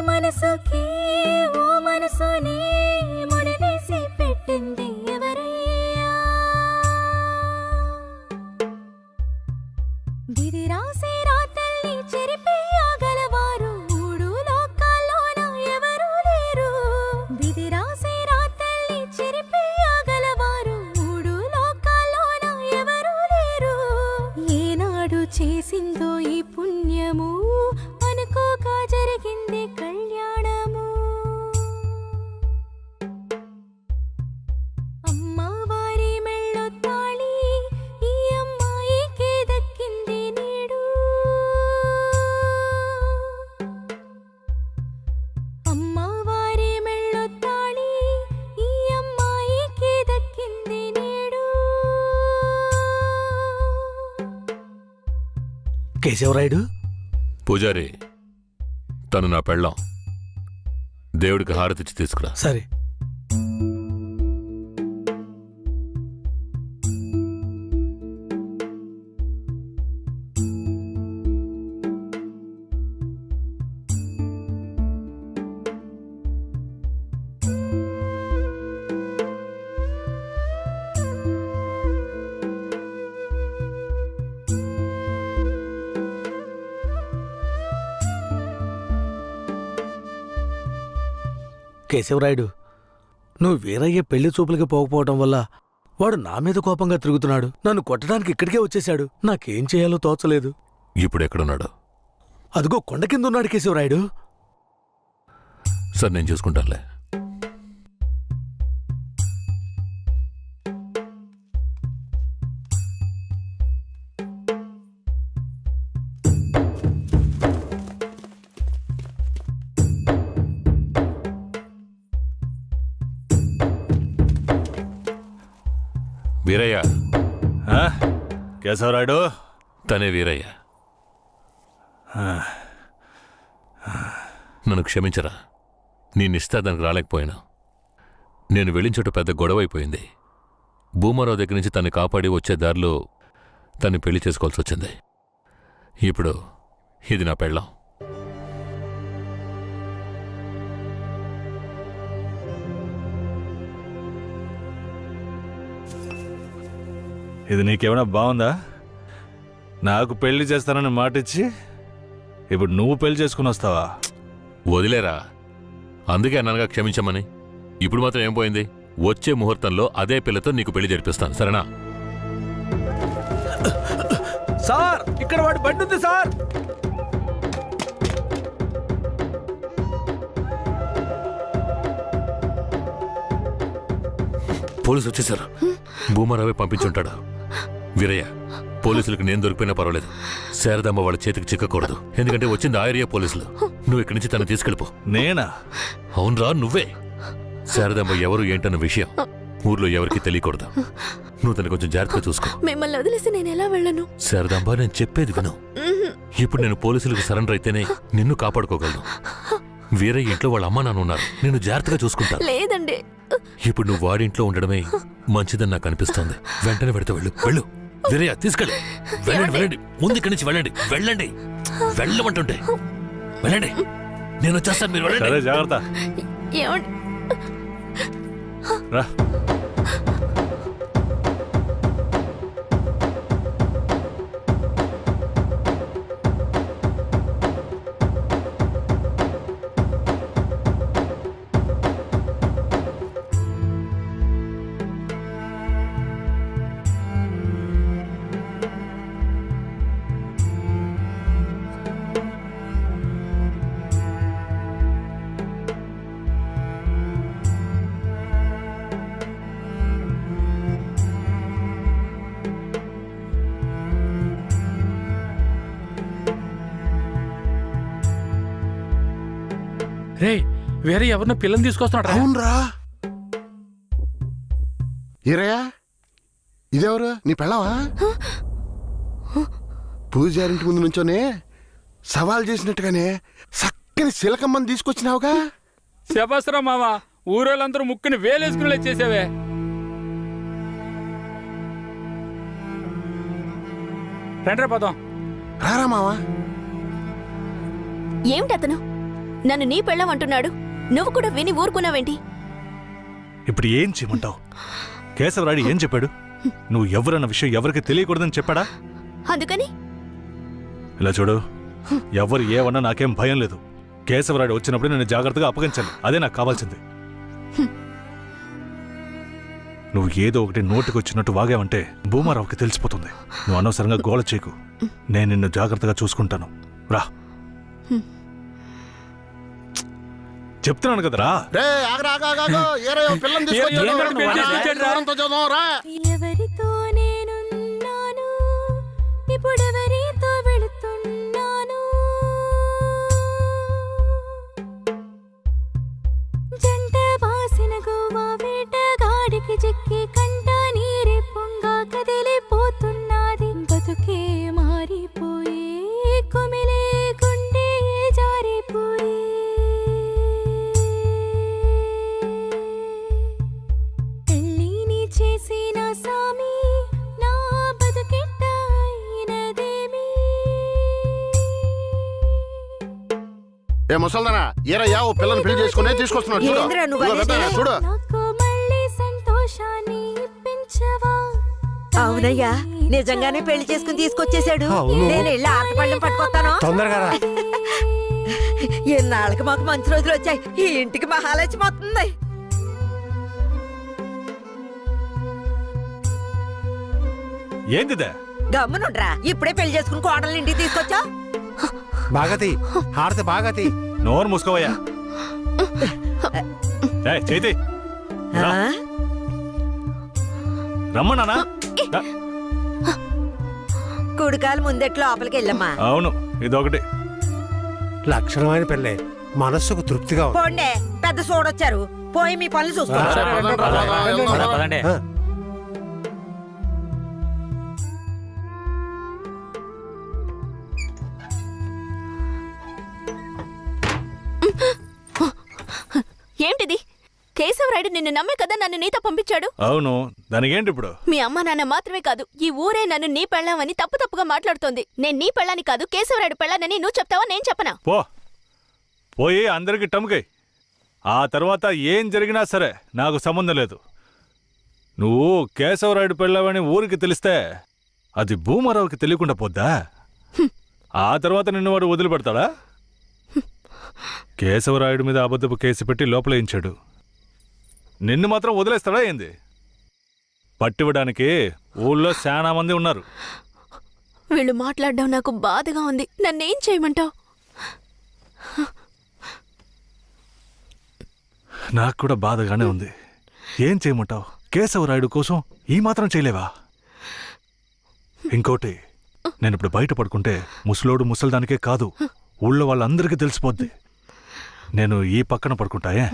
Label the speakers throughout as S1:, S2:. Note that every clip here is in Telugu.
S1: మనసుకి ఓ మనసుని ముడివేసి పెట్టింది ఎవరయ్యా? విధి రాసే రాతల్ని చెరిపేయగలవారు మూడు లోకాల్లోన ఎవరూ లేరు. విధి రాసే రాతల్ని చెరిపేయగలవారు మూడు లోకాల్లోన ఎవరూ లేరు. ఏనాడు చేసిందో ఈ పుణ్యము అనుకోగా జరిగింది కళ్యాణము. అమ్మవారి మెళ్ళో తాళి ఈ అమ్మాయికి దక్కింది నేడు. అమ్మవారి మెళ్ళో తాళి ఈ అమ్మాయికి దక్కింది నేడు.
S2: కేశవరాయుడు,
S3: పూజారి, తను నా పెళ్ళాం. దేవుడికి హారతిచ్చి తీసుకురా.
S2: సరే. కేశవరాయుడు, నువ్వు వీరయ్య పెళ్లి చూపులకి పోకపోవటం వల్ల వాడు నా మీద కోపంగా తిరుగుతున్నాడు. నన్ను కొట్టడానికి ఇక్కడికే వచ్చేశాడు. నాకేం చేయాలో తోచలేదు.
S3: ఇప్పుడెక్కడున్నాడు?
S2: అదిగో కొండ కింద ఉన్నాడు కేశవరాయుడు.
S3: సార్, నేను చూసుకుంటానులే. వీరయ్య.
S4: కేశవరాయుడు?
S3: తనే వీరయ్య. నన్ను క్షమించరా. నేనిస్తా దానికి రాలేకపోయినా. నేను వెళ్ళిన చోటు పెద్ద గొడవ అయిపోయింది. భూమారావు దగ్గర నుంచి తను కాపాడి వచ్చే దారిలో తను పెళ్లి చేసుకోవాల్సి వచ్చింది. ఇప్పుడు ఇది నా పెళ్ళాం.
S4: ఇది నీకేమైనా బాగుందా? నాకు పెళ్లి చేస్తానని మాటిచ్చి ఇప్పుడు నువ్వు పెళ్లి చేసుకుని వస్తావా?
S3: వదిలేరా. అందుకే అన్నగా క్షమించమని. ఇప్పుడు మాత్రం ఏం పోయింది? వచ్చే ముహూర్తంలో అదే పిల్లతో నీకు పెళ్లి జరిపిస్తాను, సరేనా?
S2: సార్ ఇక్కడ వాడి బండి ఉంది సార్.
S3: పోలీసు వచ్చేసారు. భూమారావే పంపించుంటాడు. వీరయ్య, పోలీసులకు నేను దొరికిపోయినా పర్వాలేదు, శారదమ్మ వాళ్ళ చేతికి చిక్కకూడదు. ఎందుకంటే వచ్చింది ఆ ఏరియా పోలీసులు. నువ్వు ఇక్కడి నుంచి తను తీసుకెళ్ళిపో.
S4: నేనా?
S3: అవునరా, నువ్వే. శారదమ్మ ఎవరు ఏంటన్న విషయం ఊర్లో ఎవరికి తెలియకూడదు. నువ్వు తను కొంచెం జాగ్రత్తగా చూసుకో.
S1: మిమ్మల్ని వదిలేసి నేను ఎలా వెళ్ళను?
S3: శారదాంబ, నేను చెప్పేది విను. ఇప్పుడు నేను పోలీసులకు సరెండర్ అయితేనే నిన్ను కాపాడుకోగలను. వీరయ్య ఇంట్లో వాళ్ళ అమ్మ నాన్న ఉన్నారు, నేను జాగ్రత్తగా చూసుకుంటా.
S1: లేదండి.
S3: ఇప్పుడు నువ్వు వాడింట్లో ఉండడమే మంచిదని నాకు అనిపిస్తోంది. వెంటనే పెడితే వెళ్ళు. వెళ్ళు వీరయ్య, తీసుకెళ్ళు. వెళ్ళండి వెళ్ళండి, ముందు ఇక్కడి నుంచి వెళ్ళండి. వెళ్ళండి, వెళ్ళమంటుంటే వెళ్ళండి. నేను వచ్చేస్తాను, మీరు వెళ్ళండి.
S4: సరే, జాగ్రత్త.
S1: ఏమండి?
S4: రా.
S5: రే, వేరే ఎవరినో పిల్లని తీసుకొస్తున్నాడు.
S6: అవునరా. ఈరయ్యా, ఇదెవరు? నీ పెళ్ళావా? పూజారింటి ముందు నుంచోనే సవాల్ చేసినట్టుగానే చక్కని శిలకమ్మని తీసుకొచ్చినావుగా.
S5: శబాస్రా మామ, ఊరోళ్ళందరూ ముక్కుని వేలేసుకుని వచ్చేసావే. రండ్రా పదం.
S6: రారా మావా.
S1: ఏమిటి అతను నన్ను నీ పెళ్ళమంటున్నాడు? నువ్వు కూడా విని ఊరుకున్నావేంటి?
S4: ఇప్పుడు ఏం చేయమంటావు? కేశవరాయుడు ఏం చెప్పాడు? నువ్వు ఎవరన్న విషయం ఎవరికి తెలియకూడదని చెప్పాడా?
S1: అందుకని
S4: ఇలా చూడు, ఎవరు ఏమన్నా నాకేం భయం లేదు. కేశవరాయుడు వచ్చినప్పుడు నేను జాగ్రత్తగా అప్పగించాలి, అదే నాకు కావాల్సింది. నువ్వు ఏదో ఒకటి నోటికి వచ్చినట్టు వాగావంటే భూమారావుకి తెలిసిపోతుంది. నువ్వు అనవసరంగా గోల చేయకు. నేను నిన్ను జాగ్రత్తగా చూసుకుంటాను. రా, చెప్తున్నాను కదరా.
S6: రే, ఆగరా, ఆగాగాగో. ఈరయ్య పిల్లని తీసుకొచ్చాడు. దూరంతో చూద్దాం, రా.
S1: ఎవరితో నేనున్నాను, ఇప్పుడెవరితో వెళుతున్నాను? జంట బాసిన గోవా వేటగాడికి చిక్కి కంట నీరే పొంగా కదిలిపోతున్నది. బతుకే మారిపోయి కుమిలే గుండె జారిపోయి పెళ్ళిని చేసిన సామి నా బతుకెట్ట అయినదేమి?
S6: ఏ ముసల్దానా, ఈరయ్య ఓ పిల్లని పెళ్లి చేసుకునే తీసుకొస్తున్నాడు. చూడు.
S7: ఏందిరా నువ్వు
S6: ఇదిగో
S7: అనేది?
S6: పెద్దయ్య, చూడు.
S1: నాకు మళ్ళీ సంతోషాన్ని ఇప్పించవా?
S7: అవునయ్యా, నిజంగానే పెళ్లి చేసుకుని తీసుకొచ్చేసాడు. నేను వెళ్ళి ఆటపళ్ళం పట్టుకొస్తాను.
S8: తొందరగా రా.
S7: ఎన్నాళ్ళకి మాకు మంచి రోజులు వచ్చాయి. ఈ ఇంటికి మహాలక్ష్మి వస్తుంది.
S4: ఏందిదే?
S7: గమ్మునుండ్రా, ఇప్పుడే పెళ్లి చేసుకుని కోడలు ఇంటికి తీసుకొచ్చా.
S8: బాగతి హారతి బాగతి.
S4: నోరు మూసుకోవయ్యా. చేతి రమ్మన్నానా?
S7: కుడికాలు ముందెట్లు లోపలికి వెళ్ళమ్మా.
S4: అవును, ఇదొకటి.
S8: లక్షణమైన పెళ్ళే, మనస్సుకు తృప్తిగా ఉంది.
S7: పోండే, పెద్ద సోడొచ్చారు. పోయి మీ పనులు చూసుకోండి.
S6: సరే, పదండి, పదండి.
S8: ఆ,
S1: ఏంటిది? కేశవరాయుడు నిన్ను నమ్మే కదా నన్ను నీతో పంపించాడు.
S4: అవును, దానికేంటి ఇప్పుడు?
S1: మీ అమ్మ నాన్న మాత్రమే కాదు, ఈ ఊరే నన్ను నీ పెళ్ళామని తప్పుగా మాట్లాడుతోంది. నేను నీ పెళ్ళాని కాదు, కేశవరాయుడు పెళ్ళానని నువ్వు చెప్తావా, నేను చెప్పనా?
S4: పోయి అందరికి టమ్కై. ఆ తర్వాత ఏం జరిగినా సరే నాకు సంబంధం లేదు. నువ్వు కేశవరాయుడు పెళ్ళావని ఊరికి తెలిస్తే అది భూమారావుకి తెలియకుండా పోద్దా? ఆ తర్వాత నిన్ను వాడు వదిలిపెడతాడా? కేశవరాయుడు మీద అబద్ధపు కేసు పెట్టి లోపలేయించాడు. నిన్ను మాత్రం వదిలేస్తాడా ఏంది? పట్టివ్వడానికి ఊళ్ళో చాలా మంది ఉన్నారు.
S1: వీళ్ళు మాట్లాడడం నాకు బాధగా ఉంది. నన్నేం చేయమంటావు?
S4: నాకు కూడా బాధగానే ఉంది. ఏం చేయమంటావు? కేశవరాయుడు కోసం ఈ మాత్రం చేయలేవా? ఇంకోటి, నేను ఇప్పుడు బయట పడుకుంటే ముసలోడు ముసల్దానికే కాదు, ఊళ్ళో వాళ్ళందరికీ తెలిసిపోద్ది. నేను ఈ పక్కన పడుకుంటాయే.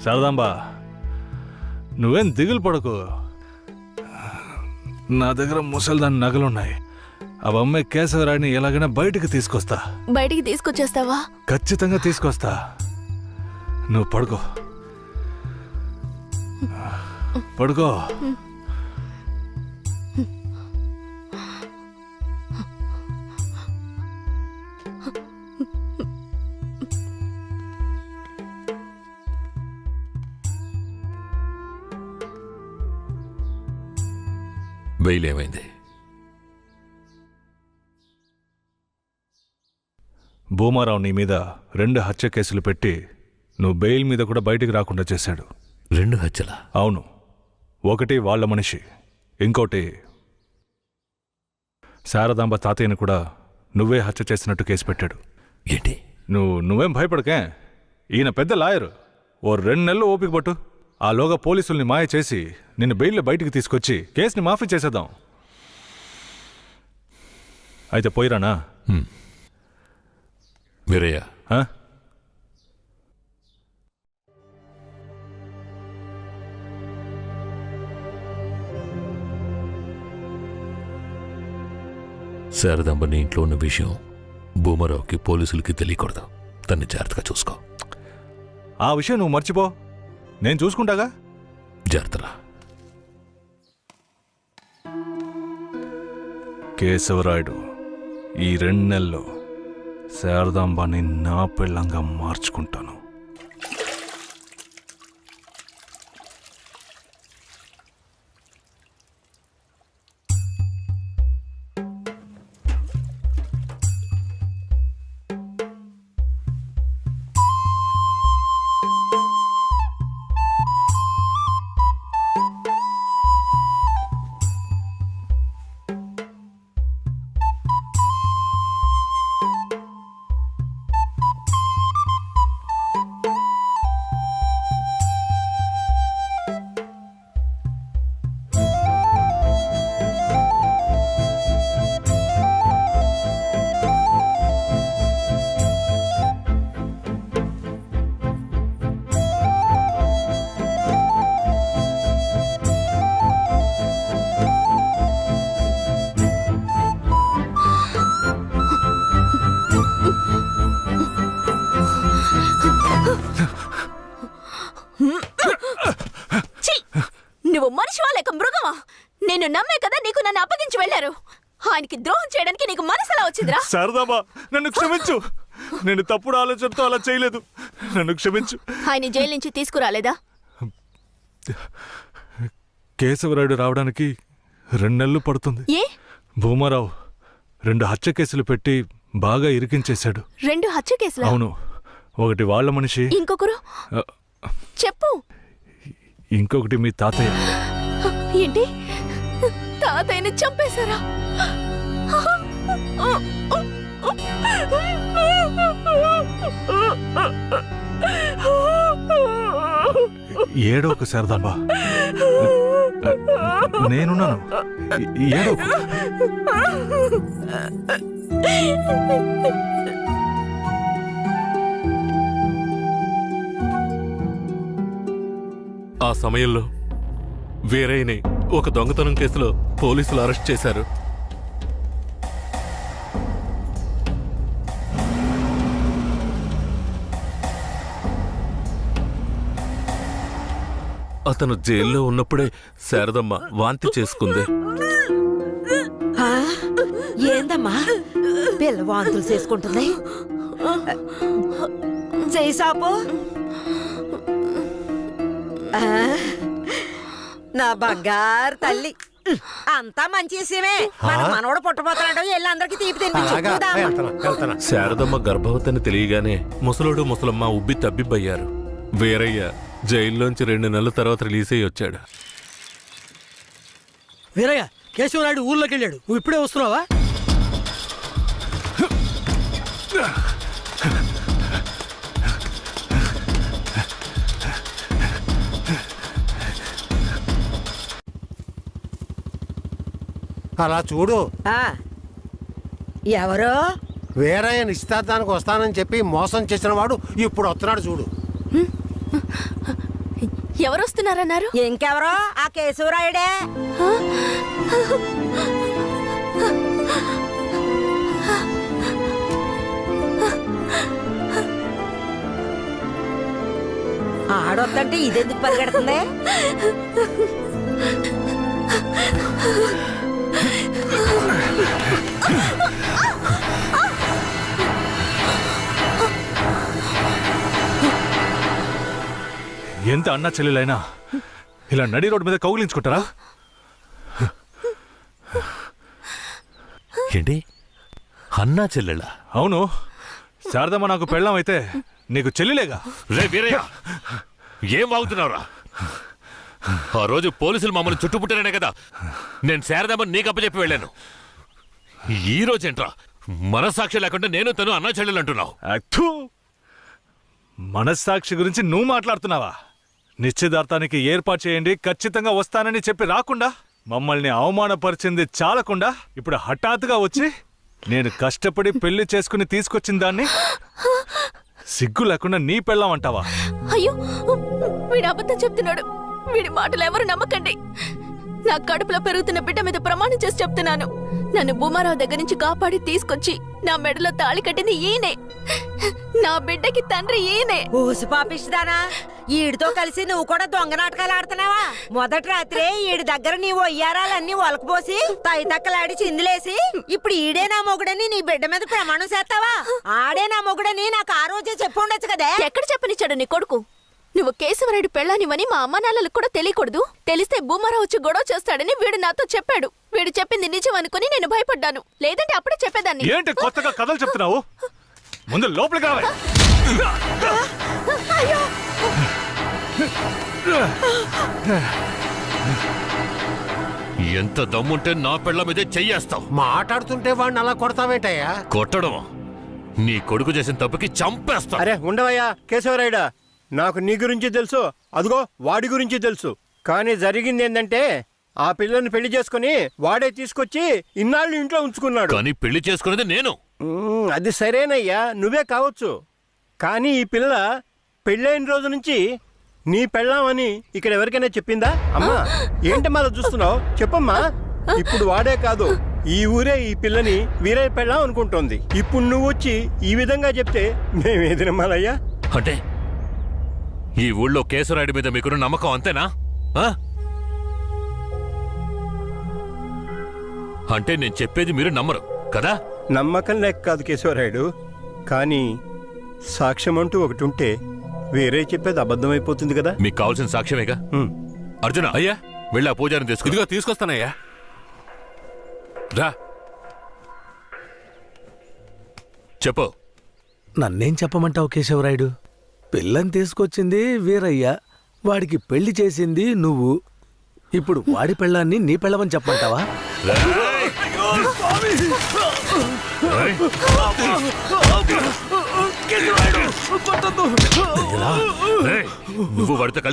S4: శారదాంబా, నువ్వేం దిగులు పడకు. నా దగ్గర ముసల్దాని నగలున్నాయి. అవమ్మే కేశవరాయుడిని ఎలాగైనా బయటికి తీసుకొస్తా.
S1: బయటికి తీసుకొచ్చేస్తావా?
S4: ఖచ్చితంగా తీసుకొస్తా. నువ్వు పడుకో, పడుకో.
S3: బెయిల్ ఏమైంది?
S4: భూమారావు నీ మీద 2 హత్య కేసులు పెట్టి నువ్వు బెయిల్ మీద కూడా బయటికి రాకుండా చేశాడు.
S3: 2 హత్యలా?
S4: అవును. ఒకటి వాళ్ళ మనిషి, ఇంకోటి శారదాంబ తాతయ్యను కూడా నువ్వే హత్య చేసినట్టు కేసు పెట్టాడు.
S3: ఏంటి?
S4: నువ్వేం భయపడకే. ఈయన పెద్ద లాయరు. ఓ 2 నెలలు ఓపిక పట్టు. ఆలోగా పోలీసుల్ని మాయ చేసి నిన్ను బెయిల్లో బయటికి తీసుకొచ్చి కేసుని మాఫీ చేసేద్దాం. అయితే పోయిరానా?
S3: వీరయ్య,
S4: ఆ?
S3: శారదాంబ నీ ఇంట్లో ఉన్న విషయం భూమారావుకి పోలీసులకి తెలియకూడదు. తన్ని జాగ్రత్తగా చూసుకో.
S4: ఆ విషయం నువ్వు మర్చిపో, నేను చూసుకుంటాగా.
S3: జాగ్రత్తరా.
S4: కేశవరాయుడు, ఈ 2 నెలల్లో శారదాంబాని నా పెళ్ళంగా మార్చుకుంటాను.
S1: నువ్వు మనిషివా లేక మృగమా? నేను నమ్మే కదా నీకు నన్ను అప్పగించి వెళ్లారు. ఆయనకి ద్రోహం చేయడానికి నీకు మనసులా వచ్చిందిరా?
S4: శారదాంబా, నన్ను క్షమించు. నేను తప్పుడు ఆలోచనతో అలా చేయలేదు. నన్ను క్షమించు.
S1: ఆయన జైలు నుంచి తీసుకురాలేదా?
S4: కేశవరాయుడు రావడానికి 2 నెలలు పడుతుంది.
S1: ఏ?
S4: భూమారావు 2 హత్య కేసులు పెట్టి బాగా ఇరికించేశాడు.
S1: 2 హత్య కేసులా?
S4: అవును. ఒకటి వాళ్ళ మనిషి,
S1: ఇంకొకరు చెప్పు.
S4: ఇంకొకటి మీ తాతయ్య.
S1: ఏంటి? తాతయ్యని చంపేశారా?
S4: ఏడోకు శారదాంబా, నేనున్నాను. ఏడోకు.
S9: ఆ సమయంలో వీరయ్యని ఒక దొంగతనం కేసులో పోలీసులు అరెస్ట్ చేశారు. తను జైల్లో ఉన్నప్పుడే శారదమ్మ వాంతి చేసుకుంది.
S7: ఆ, ఏందమ్మా పిల్ల వాంతులు చేసుకుంటుంది? చేయి సాపు. ఆ, నా బంగారు తల్లి, అంతా మంచి విషయమే. మన మనవడు పుట్టబోతున్నాడు, వెళ్ళి అందరికి తీపి
S8: అలాగా
S7: తినిపించు.
S8: వెళ్తానా.
S9: శారదమ్మ గర్భవతిని తెలియగానే ముసలోడు ముసలమ్మ ఉబ్బి తబ్బిబ్బయ్యారు. వీరయ్య జైల్లోంచి 2 నెలల తర్వాత రిలీజ్ అయ్యి వచ్చాడు.
S2: వీరయ్య, కేశవరాయుడు ఊర్లోకి వెళ్ళాడు. నువ్వు ఇప్పుడే వస్తున్నావా?
S8: అలా చూడు,
S7: ఆ, ఎవరో
S8: వేరే నిశ్చితార్థానికి వస్తానని చెప్పి మోసం చేసిన వాడు ఇప్పుడు వస్తున్నాడు చూడు.
S1: ఎవరొస్తున్నారన్నారు?
S7: ఇంకెవరో ఆ కేశవరాయుడే. ఆడొద్దంటే ఇదెందుకు పరిగెడుతుంది?
S4: ఎంత అన్నా చెల్లెలైనా ఇలా నడి రోడ్డు మీద కౌగిలించుకుంటారా?
S3: ఏంటి అన్నా చెల్లెళ్ళా?
S4: అవును, శారదమ్మ నాకు పెళ్ళం అయితే నీకు చెల్లిలేగా.
S3: రే వీరయ్య, ఏం వాగుతున్నావురా? ఆ రోజు పోలీసులు మమ్మల్ని చుట్టుముట్టారనే కదా నేను శారదమ్మని నీకు అప్పచెప్పి వెళ్ళాను. ఈ రోజేంట్రా మనస్సాక్షి లేకుండా నేను తను అన్నా చెల్లెలు అంటున్నావు?
S4: అత్తు, మనస్సాక్షి గురించి నువ్వు మాట్లాడుతున్నావా? నిశ్చితార్థానికి ఏర్పాటు చేయండి, ఖచ్చితంగా వస్తానని చెప్పి రాకుండా మమ్మల్ని అవమానపరిచింది చాలకుండా ఇప్పుడు హఠాత్తుగా వచ్చి నేను కష్టపడి పెళ్లి చేసుకుని తీసుకొచ్చిన దాన్ని సిగ్గు లేకుండా నీ పెళ్ళాం అంటావా?
S1: అయ్యో, వీడు అబద్ధం చెప్తున్నాడు. వీడి మాటలు ఎవరు నమ్మకండి. నా కడుపులో పెరుగుతున్న బిడ్డ మీద ప్రమాణం చేసి చెప్తున్నాను. నన్ను భూమారావు దగ్గర నుంచి కాపాడి తీసుకొచ్చి నా మెడలో తాళి కట్టింది ఈయనే. నా బిడ్డకి తండ్రి ఈయనే.
S7: ఊసి పాపిస్తానా? ఈడితో కలిసి నువ్వు కూడా దొంగ నాటకాలు ఆడుతున్నావా? మొదటి రాత్రే ఈడి దగ్గర నీ ఒయ్యారాలన్నీ ఒలకపోసి తైతక్కలాడి చిందులేసి ఇప్పుడు ఈడే నా మొగుడని నీ బిడ్డ మీద ప్రమాణం చేస్తావా? ఆడే నా మొగుడని నాకు ఆ రోజే చెప్పు ఉండొచ్చు కదే.
S1: ఎక్కడ చెప్పనిచ్చాడు నీ కొడుకు? నువ్వు కేశవరాయుడు పెళ్ళానివని మా అమ్మ నాన్నలకు కూడా తెలియకూడదు. తెలిస్తే భూమారావు వచ్చి గొడవ చేస్తాడని వీడు నాతో చెప్పాడు. వీడు చెప్పింది నిజం అనుకుని నేను భయపడ్డాను. లేదంటే అప్పుడే చెప్పేదాన్ని.
S4: ఏంటి కొత్తగా కథలు చెప్తున్నావు? ముందు లోపలికి రావాలి.
S3: ఎంత దమ్ముంటే నా పెళ్ళ మీదే చెయ్యేస్తావు?
S8: మాట్లాడుతుంటే వాడిని అలా కొడతావేంటయ్యా?
S3: కొట్టడం నీ కొడుకు చేసిన తప్పుకి చంపేస్తా.
S10: అరే ఉండవయ్యా కేశవరాయుడా, నాకు నీ గురించి తెలుసు, అదిగో వాడి గురించి తెలుసు. కానీ జరిగింది ఏంటంటే ఆ పిల్లని పెళ్లి చేసుకుని వాడే తీసుకొచ్చి ఇన్నాళ్ళు ఇంట్లో ఉంచుకున్నాడు.
S3: కానీ పెళ్లి చేసుకునేది నేను.
S10: అది సరేనయ్యా, నువ్వే కావచ్చు. కానీ ఈ పిల్ల పెళ్ళైన రోజు నుంచి నీ పెళ్ళామని ఇక్కడ ఎవరికైనా చెప్పిందా? అమ్మా ఏంటి మళ్ళీ చూస్తున్నావు? చెప్పమ్మా. ఇప్పుడు వాడే కాదు, ఈ ఊరే ఈ పిల్లని వీరయ్య పెళ్ళాం అనుకుంటోంది. ఇప్పుడు నువ్వు వచ్చి ఈ విధంగా చెప్తే మేమేది నమ్మాలయ్యా?
S3: అంటే ఈ ఊళ్ళో కేశవరాయుడి మీద మీకున్న నమ్మకం అంతేనా? ఆ? అంటే నేను చెప్పేది మీరు నమ్మరు కదా?
S10: నమ్మకం లేక కాదు కేశవరాయుడు, కానీ సాక్ష్యం అంటూ ఒకటి ఉంటే వేరే చెప్పేది అబద్ధమైపోతుంది కదా.
S3: మీకు కావాల్సిన సాక్ష్యమేగా. అర్జున,
S9: అయ్యా,
S3: వెళ్ళి ఆ పూజారిని తీసుకుని.
S9: ఇదిగో తీసుకొస్తానయ్యా. రా.
S3: చెప్పు.
S2: నన్నేం చెప్పమంటావు కేశవరాయుడు? పిల్లని తీసుకొచ్చింది వీరయ్య, వాడికి పెళ్లి చేసింది నువ్వు. ఇప్పుడు వాడి పెళ్ళాన్ని నీ పెళ్ళమని చెప్పమంటావా?
S3: నువ్వు వాడితో